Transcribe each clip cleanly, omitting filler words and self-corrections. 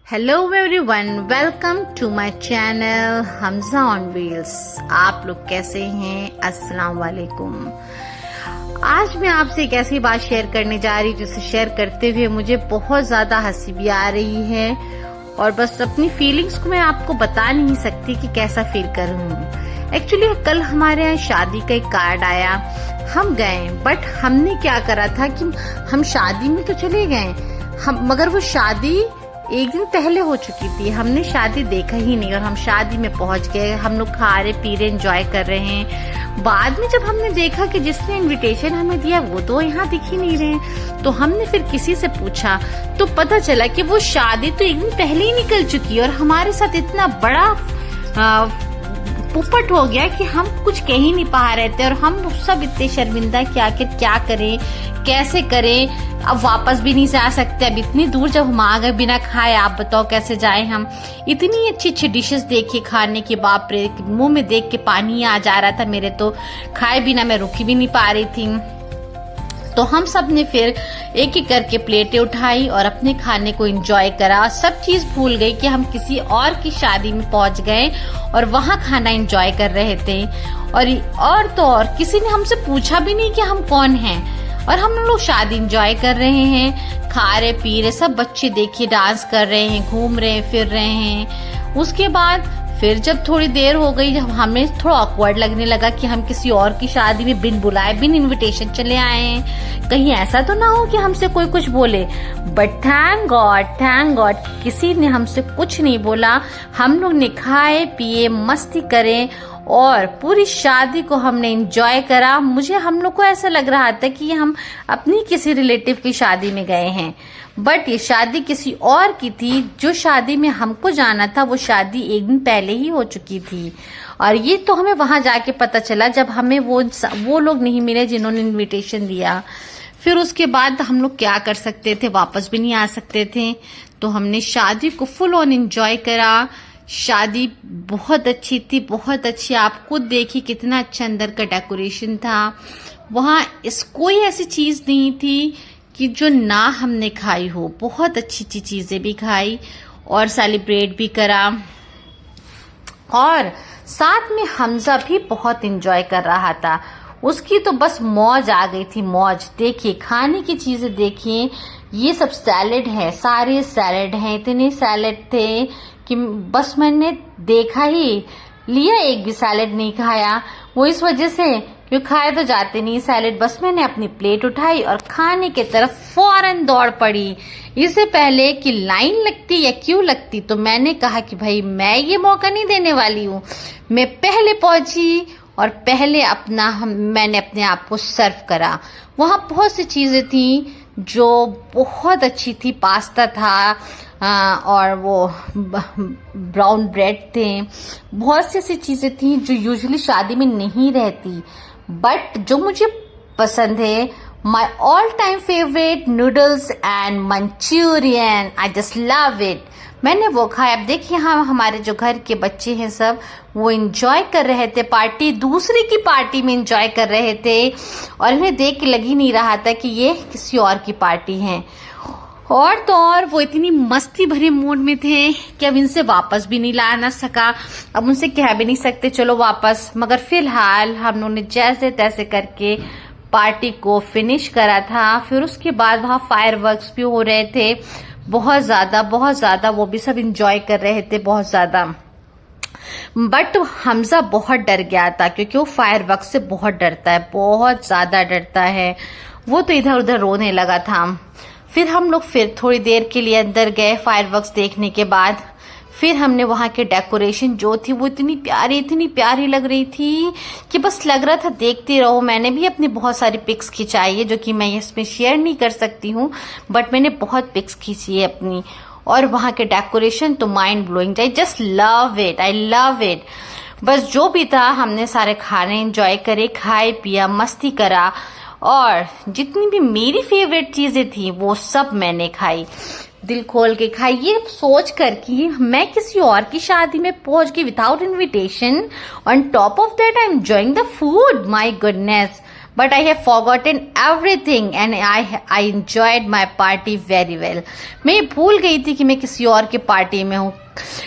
Hello everyone, welcome to my channel Hamza on wheels. आप लोग कैसे हैं? अस्सलाम वालेकुम। आज मैं आपसे एक ऐसी बात शेयर करने जा रही हूँ जिसे शेयर करते हुए मुझे बहुत ज्यादा हंसी भी आ रही है और बस अपनी फीलिंग्स को मैं आपको बता नहीं सकती कि कैसा फील कर रही हूँ। एक्चुअली कल हमारे यहाँ शादी का एक कार्ड आया, हम गए, बट हमने क्या करा था कि हम शादी में तो चले गए मगर वो शादी एक दिन पहले हो चुकी थी, हमने शादी देखा ही नहीं और हम शादी में पहुंच गए। हम लोग खा रहे पी रहे एंजॉय कर रहे हैं। बाद में जब हमने देखा कि जिसने इनविटेशन हमें दिया वो तो यहाँ दिख ही नहीं रहे, तो हमने फिर किसी से पूछा तो पता चला कि वो शादी तो एक दिन पहले ही निकल चुकी है और हमारे साथ इतना बड़ा पुपट हो गया कि हम कुछ कह ही नहीं पा रहे थे और हम सब इतने शर्मिंदा कि आखिर क्या करें, कैसे करें। अब वापस भी नहीं जा सकते, अब इतनी दूर जब हम आ गए बिना खाए, आप बताओ कैसे जाए हम। इतनी अच्छी अच्छी डिशेस देखी खाने के, बाप रे, मुंह में देख के पानी आ जा रहा था मेरे, तो खाए बिना मैं रुकी भी नहीं पा रही थी। तो हम सब ने फिर एक एक करके प्लेटें उठाई और अपने खाने को एंजॉय करा। सब चीज भूल गई कि हम किसी और की शादी में पहुंच गए और वहां खाना एंजॉय कर रहे थे। और तो और किसी ने हमसे पूछा भी नहीं कि हम कौन हैं और हम लोग शादी एंजॉय कर रहे हैं, खा रहे पी रहे। सब बच्चे देखिए डांस कर रहे हैं, घूम रहे हैं, फिर रहे हैं। उसके बाद फिर जब थोड़ी देर हो गई, जब हमें थोड़ा ऑकवर्ड लगने लगा कि हम किसी और की शादी में बिन बुलाए बिन इनविटेशन चले आए हैं, कहीं ऐसा तो ना हो कि हमसे कोई कुछ बोले। बट थैंक गॉड किसी ने हमसे कुछ नहीं बोला। हम लोग ने खाए पिए, मस्ती करें और पूरी शादी को हमने एंजॉय करा। हम लोग को ऐसा लग रहा था कि हम अपनी किसी रिलेटिव की शादी में गए हैं, बट ये शादी किसी और की थी। जो शादी में हमको जाना था वो शादी एक दिन पहले ही हो चुकी थी और ये तो हमें वहां जाके पता चला जब हमें वो लोग नहीं मिले जिन्होंने इनविटेशन दिया। फिर उसके बाद हम लोग क्या कर सकते थे, वापस भी नहीं आ सकते थे, तो हमने शादी को फुल ऑन एंजॉय करा। शादी बहुत अच्छी थी, बहुत अच्छी। आप खुद देखिए कितना अच्छा अंदर का डेकोरेशन था। वहाँ कोई ऐसी चीज नहीं थी कि जो ना हमने खाई हो। बहुत अच्छी अच्छी चीजें भी खाई और सेलिब्रेट भी करा और साथ में हमजा भी बहुत एंजॉय कर रहा था। उसकी तो बस मौज आ गई थी, मौज। देखिए खाने की चीजें देखिए, ये सब सैलेड है, सारे सैलेड हैं, इतने सैलेड थे कि बस मैंने देखा ही लिया, एक भी सैलेड नहीं खाया। वो इस वजह से क्यों खाए तो जाते नहीं सैलेड। बस मैंने अपनी प्लेट उठाई और खाने के तरफ फौरन दौड़ पड़ी। इससे पहले कि लाइन लगती या क्यों लगती, तो मैंने कहा कि भाई मैं ये मौका नहीं देने वाली हूँ। मैं पहले पहुंची और पहले मैंने अपने आप को सर्व करा। वहाँ बहुत सी चीजें थी जो बहुत अच्छी थी। पास्ता था और वो ब्राउन ब्रेड थे। बहुत सी ऐसी चीजें थी जो यूजुअली शादी में नहीं रहती, बट जो मुझे पसंद है, my all time favourite noodles and Manchurian. I just love it. मैंने वो खाया। अब देखिए हाँ, हमारे जो घर के बच्चे हैं सब वो एंजॉय कर रहे थे, पार्टी दूसरे की पार्टी में एंजॉय कर रहे थे और इन्हें देख के लग ही नहीं रहा था कि ये किसी और की पार्टी है। और तो और वो इतनी मस्ती भरे मूड में थे कि अब इनसे वापस भी नहीं ला ना सका। अब उनसे कह भी नहीं सकते चलो वापस, मगर फिलहाल हम लोगों ने जैसे तैसे करके पार्टी को फिनिश करा था। फिर उसके बाद वहाँ फायरवर्क्स भी हो रहे थे, बहुत ज्यादा। वो भी सब एंजॉय कर रहे थे बहुत ज्यादा। बट हमजा बहुत डर गया था क्योंकि वो फायरवर्क्स से बहुत डरता है, बहुत ज्यादा डरता है। वो तो इधर उधर रोने लगा था। फिर हम लोग फिर थोड़ी देर के लिए अंदर गए फायरवर्क्स देखने के बाद। फिर हमने वहां के डेकोरेशन जो थी वो इतनी प्यारी लग रही थी कि बस लग रहा था देखते रहो। मैंने भी अपनी बहुत सारी पिक्स खिंचाई है जो कि मैं इसमें शेयर नहीं कर सकती हूँ, बट मैंने बहुत पिक्स खींची है अपनी। और वहां के डेकोरेशन तो mind blowing. I just love it, I love it. बस जो भी था हमने सारे खाने एंजॉय करे, खाए पिया, मस्ती करा और जितनी भी मेरी फेवरेट चीजें थी वो सब मैंने खाई, दिल खोल के खाई। ये सोच कर कि मैं किसी और की शादी में पहुंच गई without invitation, on top of that I am enjoying the food. My goodness, but I have forgotten everything and I enjoyed my party very well. मैं भूल गई थी कि मैं किसी और की पार्टी में हूँ.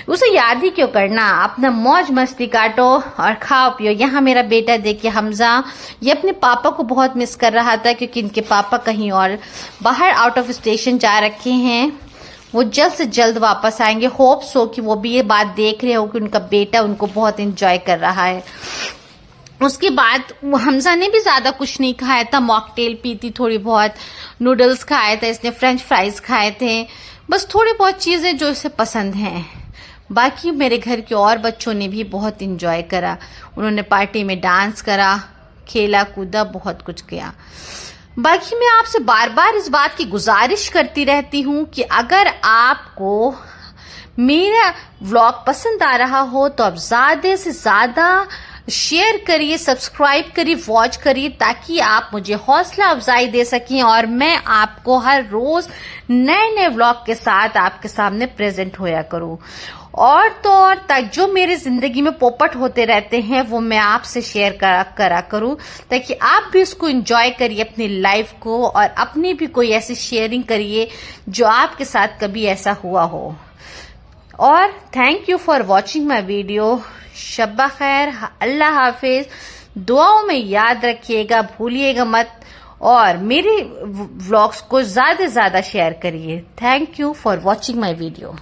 उसे याद ही क्यों करना, अपना मौज मस्ती काटो और खाओ पियो. यहाँ मेरा बेटा देखिए हमजा, ये अपने पापा को बहुत मिस कर रहा था क्योंकि इनके पापा कहीं और बाहर आउट ऑफ स्टेशन जा रखे हैं. वो जल्द से जल्द वापस आएंगे. होप सो कि वो भी ये बात देख रहे हो कि उनका बेटा उनको बहुत एंजॉय कर रहा है. उसके बाद हमजा ने भी ज्यादा कुछ नहीं खाया था. मॉकटेल पी थी, थोड़ी बहुत नूडल्स खाए थे इसने, फ्रेंच फ्राइज खाए थे, बस थोड़ी बहुत चीजें जो इसे पसंद हैं. बाकी मेरे घर के और बच्चों ने भी बहुत एंजॉय करा. उन्होंने पार्टी में डांस करा, खेला कूदा, बहुत कुछ किया. बाकी मैं आपसे बार बार इस बात की गुजारिश करती रहती हूँ कि अगर आपको मेरा व्लॉग पसंद आ रहा हो तो आप ज्यादा से ज्यादा शेयर करिए, सब्सक्राइब करिए, वॉच करिए, ताकि आप मुझे हौसला अफजाई दे सकें और मैं आपको हर रोज नए नए व्लॉग के साथ आपके सामने प्रेजेंट होया करूं. और तो और तक जो मेरी जिंदगी में पोपट होते रहते हैं वो मैं आपसे शेयर करा करूं, ताकि आप भी इसको एंजॉय करिए अपनी लाइफ को, और अपनी भी कोई ऐसी शेयरिंग करिए जो आपके साथ कभी ऐसा हुआ हो. और thank you for watching my video. शब्बा खैर, अल्लाह हाफिज. दुआओं में याद रखिएगा, भूलिएगा मत, और मेरे व्लॉग्स को ज्यादा से ज्यादा शेयर करिए. Thank you for watching my video.